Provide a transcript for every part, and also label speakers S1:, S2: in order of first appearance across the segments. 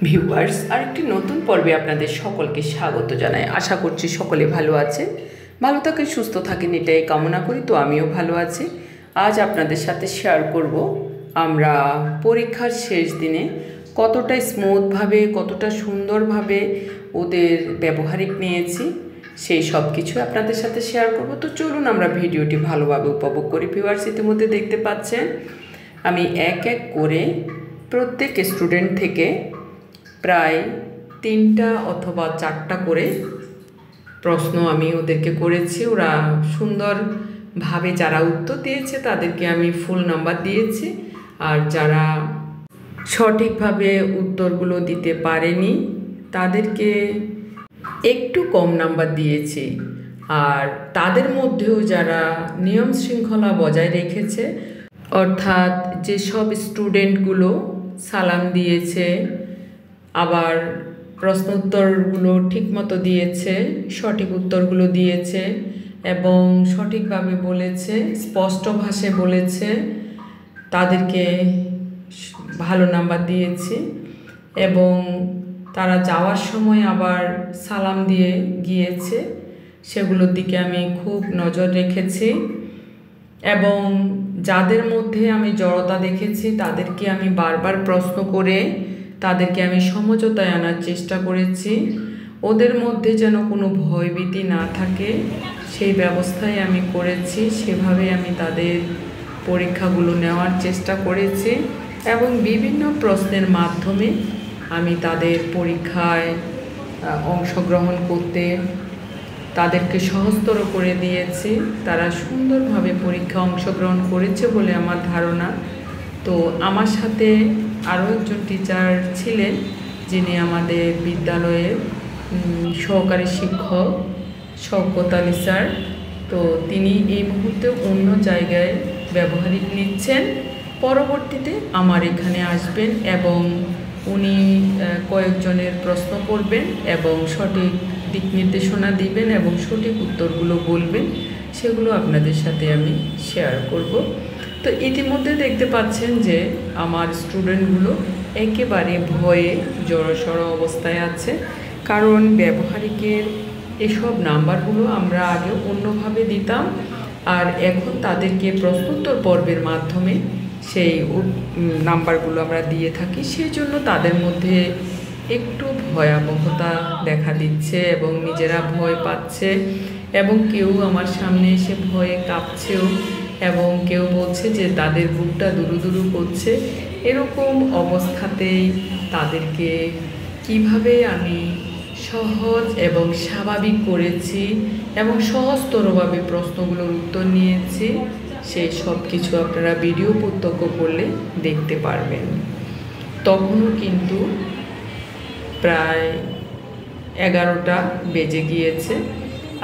S1: Viewers, আরেকটি নতুন পর্বে আপনাদের সকলকে স্বাগত জানাই। আশা করছি সকলে ভালো আছে, ভালো থাকেন, সুস্থ থাকেন, এটাই কামনা করি। তো আমিও ভালো আছি। আজ আপনাদের সাথে শেয়ার করব আমরা পরীক্ষার শেষ দিনে কতটা স্মুথভাবে, কতটা সুন্দরভাবে ওদের ব্যবহারিক নিয়েছি, সেই সব কিছু আপনাদের সাথে শেয়ার করব। তো চলুন আমরা ভিডিওটি ভালোভাবে উপভোগ করি। ভিউয়ার্স, ইতিমধ্যে দেখতে পাচ্ছেন আমি এক এক করে প্রত্যেক স্টুডেন্ট থেকে প্রায় 3টা অথবা 4টা করে প্রশ্ন আমি ওদেরকে করেছি। ওরা সুন্দরভাবে যারা উত্তর দিয়েছে তাদেরকে আমি ফুল নাম্বার দিয়েছি, আর যারা সঠিকভাবে উত্তরগুলো দিতে পারেনি তাদেরকে একটু কম নাম্বার দিয়েছি। আর তাদের মধ্যেও যারা নিয়ম শৃঙ্খলা বজায় রেখেছে, অর্থাৎ যেসব স্টুডেন্টগুলো সালাম দিয়েছে, আবার প্রশ্ন উত্তরগুলো ঠিকমতো দিয়েছে, সঠিক উত্তরগুলো দিয়েছে এবং সঠিকভাবে বলেছে, স্পষ্ট ভাষায় বলেছে, তাদেরকে ভালো নাম্বার দিয়েছি। এবং তারা যাওয়ার সময় আবার সালাম দিয়ে গিয়েছে, সেগুলোর দিকে আমি খুব নজর রেখেছি। এবং যাদের মধ্যে আমি জড়তা দেখেছি তাদেরকে আমি বারবার প্রশ্ন করে তাদেরকে আমি সমঝোতায় আনার চেষ্টা করেছি। ওদের মধ্যে যেন কোনো ভয়ভীতি না থাকে সেই ব্যবস্থাই আমি করেছি, সেভাবে আমি তাদের পরীক্ষাগুলো নেওয়ার চেষ্টা করেছি। এবং বিভিন্ন প্রশ্নের মাধ্যমে আমি তাদের পরীক্ষায় অংশগ্রহণ করতে তাদেরকে সহজতর করে দিয়েছি। তারা সুন্দরভাবে পরীক্ষা অংশগ্রহণ করেছে বলে আমার ধারণা। তো আমার সাথে আরও একজন টিচার ছিলেন, যিনি আমাদের বিদ্যালয়ের সহকারী শিক্ষক শওকত আলী স্যার। তো তিনি এই মুহূর্তে অন্য জায়গায় ব্যবহারিক নিচ্ছেন, পরবর্তীতে আমার এখানে আসবেন এবং উনি কয়েকজনের প্রশ্ন করবেন এবং সঠিক দিক নির্দেশনা দিবেন এবং সঠিক উত্তরগুলো বলবেন, সেগুলো আপনাদের সাথে আমি শেয়ার করব। তো ইতিমধ্যে দেখতে পাচ্ছেন যে আমার স্টুডেন্টগুলো একেবারে ভয়ে জড়সড় অবস্থায় আছে, কারণ ব্যবহারিকের এসব নাম্বারগুলো আমরা আগে অন্যভাবে দিতাম, আর এখন তাদেরকে প্রশ্নোত্তর পর্বের মাধ্যমে সেই নাম্বারগুলো আমরা দিয়ে থাকি। সেই জন্য তাদের মধ্যে একটু ভয়াবহতা দেখা দিচ্ছে এবং নিজেরা ভয় পাচ্ছে, এবং কেউ আমার সামনে এসে ভয়ে কাঁপছেও, এবং কেউ বলছে যে তাদের বুকটা দুরু দুরু করছে। এরকম অবস্থাতেই তাদেরকে কিভাবে আমি সহজ এবং স্বাভাবিক করেছি এবং সহজতরভাবে প্রশ্নগুলোর উত্তর নিয়েছি, সেই সব কিছু আপনারা ভিডিও প্রত্যক্ষ করলে দেখতে পারবেন। তখনও কিন্তু প্রায় 11টা বেজে গিয়েছে,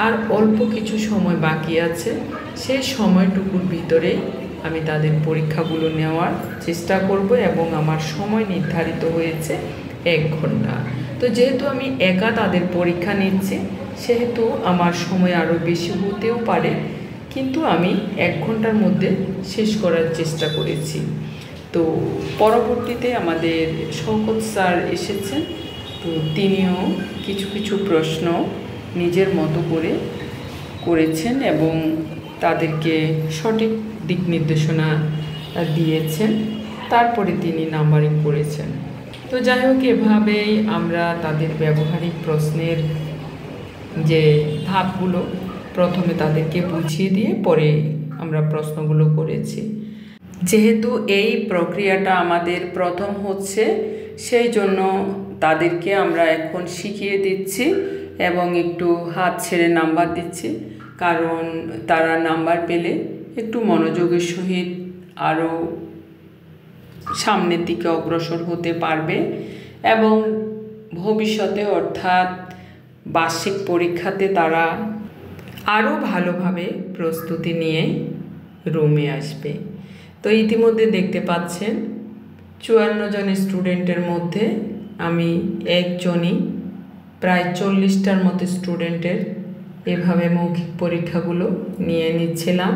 S1: আর অল্প কিছু সময় বাকি আছে। সেই সময়টুকুর ভিতরে আমি তাদের পরীক্ষাগুলো নেওয়ার চেষ্টা করব এবং আমার সময় নির্ধারিত হয়েছে 1 ঘন্টা। তো যেহেতু আমি একা তাদের পরীক্ষা নিচ্ছি, সেহেতু আমার সময় আরও বেশি হতেও পারে, কিন্তু আমি 1 ঘন্টার মধ্যে শেষ করার চেষ্টা করেছি। তো পরবর্তীতে আমাদের শওকত স্যার এসেছেন, তো তিনিও কিছু কিছু প্রশ্ন নিজের মতো করে করেছেন এবং তাদেরকে সঠিক দিক নির্দেশনা দিয়েছেন, তারপরে তিনি নাম্বারিং করেছেন। তো যাই হোক, এভাবেই আমরা তাদের ব্যবহারিক প্রশ্নের যে ধাপগুলো প্রথমে তাদেরকে বুঝিয়ে দিয়ে পরে আমরা প্রশ্নগুলো করেছি। যেহেতু এই প্রক্রিয়াটা আমাদের প্রথম হচ্ছে, সেই জন্য তাদেরকে আমরা এখন শিখিয়ে দিচ্ছি এবং একটু হাত ছেড়ে নাম্বার দিচ্ছি, কারণ তারা নাম্বার পেলে একটু মনোযোগের সহিত আরও সামনের দিকে অগ্রসর হতে পারবে এবং ভবিষ্যতে অর্থাৎ বার্ষিক পরীক্ষাতে তারা আরও ভালোভাবে প্রস্তুতি নিয়ে রুমে আসবে। তো ইতিমধ্যে দেখতে পাচ্ছেন 54 জন স্টুডেন্টের মধ্যে আমি একজনই প্রায় 40টার মতো স্টুডেন্টের এভাবে মৌখিক পরীক্ষাগুলো নিয়ে নিচ্ছিলাম।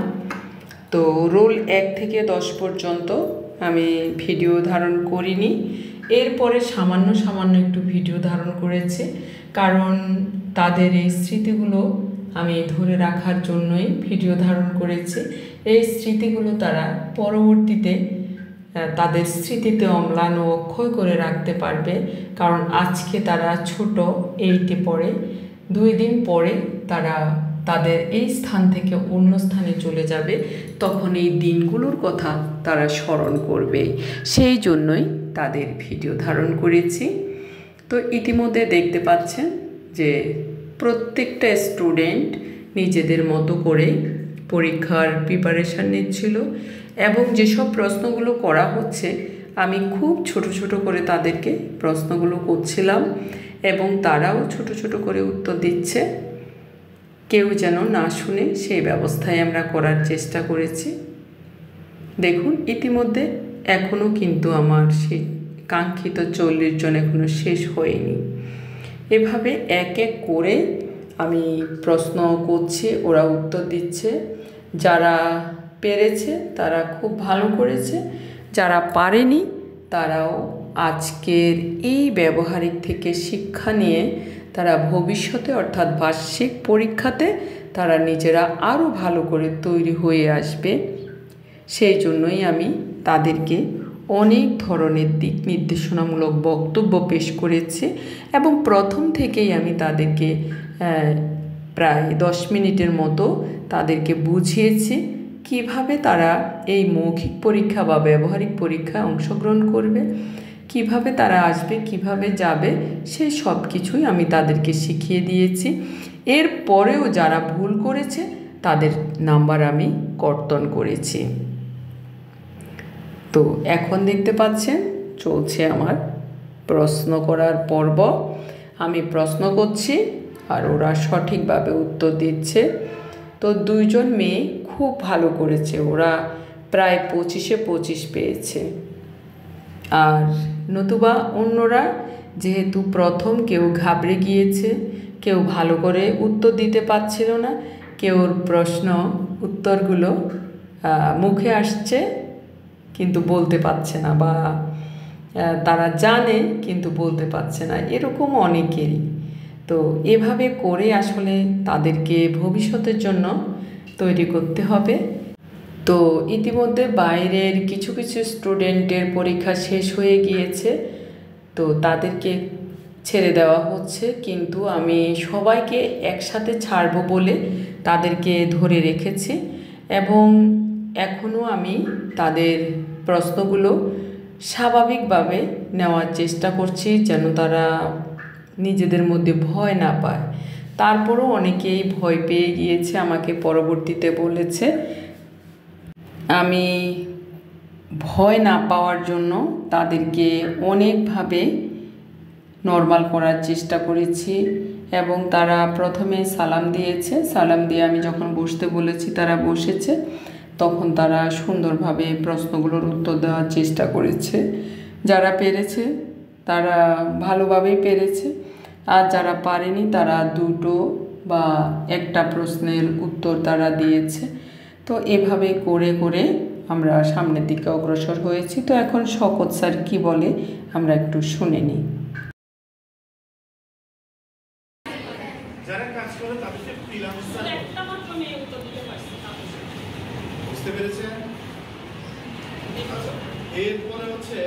S1: তো রোল 1 থেকে 10 পর্যন্ত আমি ভিডিও ধারণ করিনি এরপরে সামান্য সামান্য একটু ভিডিও ধারণ করেছে, কারণ তাদের এই স্মৃতিগুলো আমি ধরে রাখার জন্যই ভিডিও ধারণ করেছি। এই স্মৃতিগুলো তারা পরবর্তীতে তাদের স্মৃতিতে অম্লান ও অক্ষয় করে রাখতে পারবে। কারণ আজকে তারা ছোট, 8-এ পড়ে, 2 দিন পরে তারা তাদের এই স্থান থেকে অন্য স্থানে চলে যাবে, তখন এই দিনগুলোর কথা তারা স্মরণ করবে। সেই জন্যই তাদের ভিডিও ধারণ করেছি। তো ইতিমধ্যে দেখতে পাচ্ছেন যে প্রত্যেকটা স্টুডেন্ট নিজেদের মতো করে পরীক্ষার প্রিপারেশান নিচ্ছিল, এবং যেসব প্রশ্নগুলো করা হচ্ছে আমি খুব ছোট ছোট করে তাদেরকে প্রশ্নগুলো করছিলাম, এবং তারাও ছোট ছোট করে উত্তর দিচ্ছে। কেউ যেন না শুনে সেই ব্যবস্থায় আমরা করার চেষ্টা করেছি। দেখুন ইতিমধ্যে এখনও কিন্তু আমার সেই কাঙ্ক্ষিত 40 জন এখনও শেষ হয়নি। এভাবে এক এক করে আমি প্রশ্ন করছি, ওরা উত্তর দিচ্ছে। যারা পেরেছে তারা খুব ভালো করেছে, যারা পারেনি তারাও আজকের এই ব্যবহারিক থেকে শিক্ষা নিয়ে তারা ভবিষ্যতে অর্থাৎ বার্ষিক পরীক্ষাতে তারা নিজেরা আরও ভালো করে তৈরি হয়ে আসবে। সেই জন্যই আমি তাদেরকে অনেক ধরনের দিক নির্দেশনামূলক বক্তব্য পেশ করেছি, এবং প্রথম থেকেই আমি তাদেরকে প্রায় 10 মিনিটের মতো তাদেরকে বুঝিয়েছি কিভাবে তারা এই মৌখিক পরীক্ষা বা ব্যবহারিক পরীক্ষায় অংশগ্রহণ করবে, কিভাবে তারা আসবে, কিভাবে যাবে, সেই সব কিছুই আমি তাদেরকে শিখিয়ে দিয়েছি। এর পরেও যারা ভুল করেছে তাদের নাম্বার আমি কর্তন করেছি। তো এখন দেখতে পাচ্ছেন চলছে আমার প্রশ্ন করার পর্ব। আমি প্রশ্ন করছি আর ওরা সঠিকভাবে উত্তর দিচ্ছে। তো 2 জন মেয়ে খুব ভালো করেছে, ওরা প্রায় 25-এ 25 পেয়েছে। আর নতুবা অন্যরা যেহেতু প্রথম, কেউ ঘাবড়ে গিয়েছে, কেউ ভালো করে উত্তর দিতে পারছিল না, কেউর প্রশ্ন উত্তরগুলো মুখে আসছে কিন্তু বলতে পারছে না, বা তারা জানে কিন্তু বলতে পারছে না, এরকম অনেকেরই। তো এভাবে করে আসলে তাদেরকে ভবিষ্যতের জন্য তৈরি করতে হবে। তো ইতিমধ্যে বাইরের কিছু কিছু স্টুডেন্টের পরীক্ষা শেষ হয়ে গিয়েছে, তো তাদেরকে ছেড়ে দেওয়া হচ্ছে, কিন্তু আমি সবাইকে একসাথে ছাড়বো বলে তাদেরকে ধরে রেখেছি, এবং এখনও আমি তাদের প্রশ্নগুলো স্বাভাবিকভাবে নেওয়ার চেষ্টা করছি, যেন তারা নিজেদের মধ্যে ভয় না পায়। তারপরও অনেকেই ভয় পেয়ে গিয়েছে, আমাকে পরবর্তীতে বলেছে। আমি ভয় না পাওয়ার জন্য তাদেরকে অনেকভাবে নর্মাল করার চেষ্টা করেছি, এবং তারা প্রথমে সালাম দিয়েছে। সালাম দিয়ে আমি যখন বসতে বলেছি তারা বসেছে, তখন তারা সুন্দরভাবে প্রশ্নগুলোর উত্তর দেওয়ার চেষ্টা করেছে। যারা পেরেছে তারা ভালোভাবেই পেরেছে, আর যারা পারেনি তারা 2টো বা 1টা প্রশ্নের উত্তর তারা দিয়েছে। তো এভাবে করে করে আমরা সামনের দিকে অগ্রসর হয়েছি। তো এখন শওকত স্যার কী বলে আমরা একটু শুনে নিই।
S2: যারা কাজ করে তাদেরকে ফ্রিল্যান্সার বুঝতে পেরেছেন? এরপরে হচ্ছে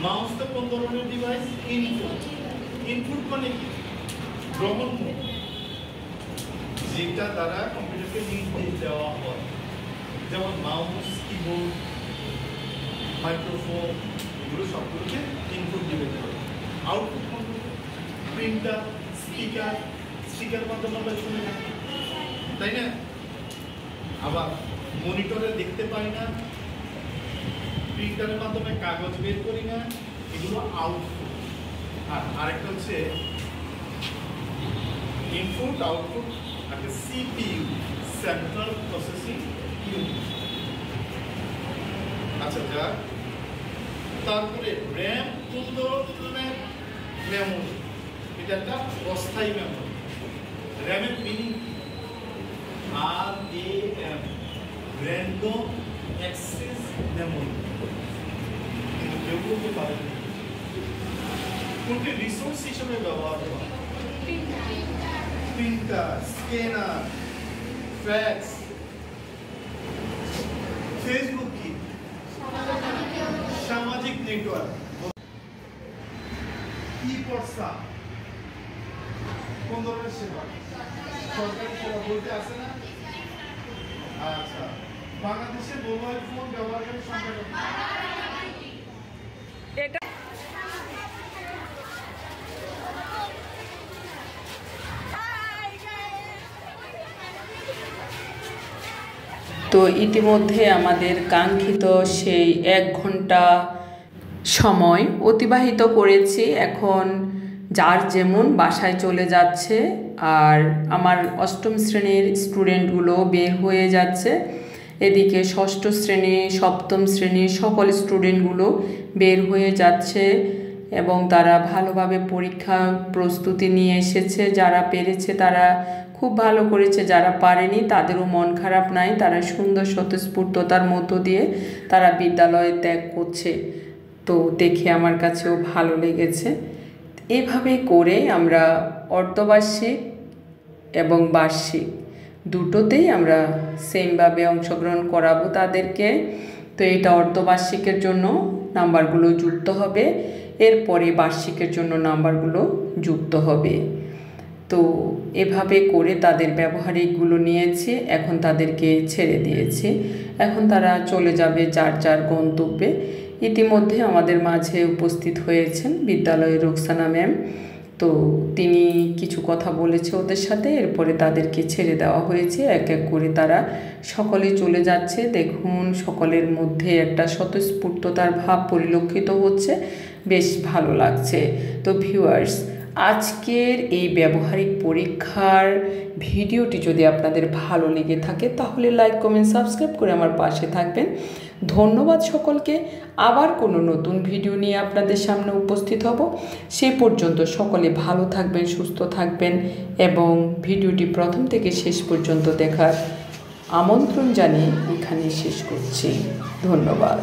S2: মাউস তো কোন ধরনের ডিভাইস? ইনপুট। ইনপুট মানে কি? গ্রহণ, যেটা দ্বারা কম্পিউটারকে নির্দেশ দেওয়া হয়, যেমন মাউস, কিবোর্ড, মাইক্রোফোন, এগুলো সবগুলোকে ইনপুট ডিভাইস বলে। আউটপুট মানে প্রিন্টার, স্পিকার, স্পিকার মাধ্যমে আমরা শুনে থাকি, তাই না? আবার মনিটরে দেখতে পাই না, প্রিন্টারের মাধ্যমে কাগজ বের করি না, এগুলো আউটপুট। আর আরেকটা হচ্ছে ইনপুট, আউটপুট, একটা সিপিইউ, সেন্ট্রাল প্রসেসিং ইউনিট। আচ্ছা, যা তারপরে র্যাম, কোন ধরনের মেমোরি? এটা একটা অস্থায়ী মেমোরি। র্যামের meaning RAM, random access memory. কিন্তু কেউ বলতে পারে কোনটি রিসোর্স হিসেবে ব্যবহার হয়? Printer, scanner, fax. ফেসবুক কি? সামাজিক নেটওয়ার্ক। ই-পর্সা কোন ধরনের সেবা? সরকারি সেবা বলতে আছে না? আচ্ছা, বাংলাদেশে মোবাইল ফোন ব্যবহারকারী সংখ্যা কত?
S1: তো ইতিমধ্যে আমাদের কাঙ্ক্ষিত সেই 1 ঘন্টা সময় অতিবাহিত করেছি। এখন যার যেমন বাসায় চলে যাচ্ছে, আর আমার 8ম শ্রেণীর স্টুডেন্টগুলো বের হয়ে যাচ্ছে। এদিকে 6ষ্ঠ শ্রেণী, 7ম শ্রেণীর সকল স্টুডেন্টগুলো বের হয়ে যাচ্ছে এবং তারা ভালোভাবে পরীক্ষা প্রস্তুতি নিয়ে এসেছে। যারা পেরেছে তারা খুব ভালো করেছে, যারা পারেনি তাদেরও মন খারাপ নাই। তারা সুন্দর স্বতঃস্ফূর্ততার মধ্য দিয়ে তারা বিদ্যালয়ে ত্যাগ করছে। তো দেখে আমার কাছেও ভালো লেগেছে। এভাবে করে আমরা অর্ধবার্ষিক এবং বার্ষিক দুটোতেই আমরা সেমভাবে অংশগ্রহণ করাবো তাদেরকে। তো এটা অর্ধবার্ষিকের জন্য নাম্বারগুলো যুক্ত হবে, এরপরে বার্ষিকের জন্য নাম্বারগুলো যুক্ত হবে। তো এভাবে করে তাদের ব্যবহারিকগুলো নিয়েছি, এখন তাদেরকে ছেড়ে দিয়েছি। এখন তারা চলে যাবে যার যার গন্তব্যে। ইতিমধ্যে আমাদের মাঝে উপস্থিত হয়েছেন বিদ্যালয়ের রোকসানা ম্যাম। তো তিনি কিছু কথা বলেছে ওদের সাথে, এরপরে তাদেরকে ছেড়ে দেওয়া হয়েছে। এক এক করে তারা সকলে চলে যাচ্ছে। দেখুন, সকলের মধ্যে একটা স্বতঃস্ফূর্ততার ভাব পরিলক্ষিত হচ্ছে, বেশ ভালো লাগছে। তো ভিউয়ার্স, আজকের এই ব্যবহারিক পরীক্ষার ভিডিওটি যদি আপনাদের ভালো লেগে থাকে তাহলে লাইক, কমেন্ট, সাবস্ক্রাইব করে আমার পাশে থাকবেন। ধন্যবাদ সকলকে। আবার কোনো নতুন ভিডিও নিয়ে আপনাদের সামনে উপস্থিত হব। সে পর্যন্ত সকলে ভালো থাকবেন, সুস্থ থাকবেন এবং ভিডিওটি প্রথম থেকে শেষ পর্যন্ত দেখার আমন্ত্রণ জানিয়ে এখানে শেষ করছি। ধন্যবাদ।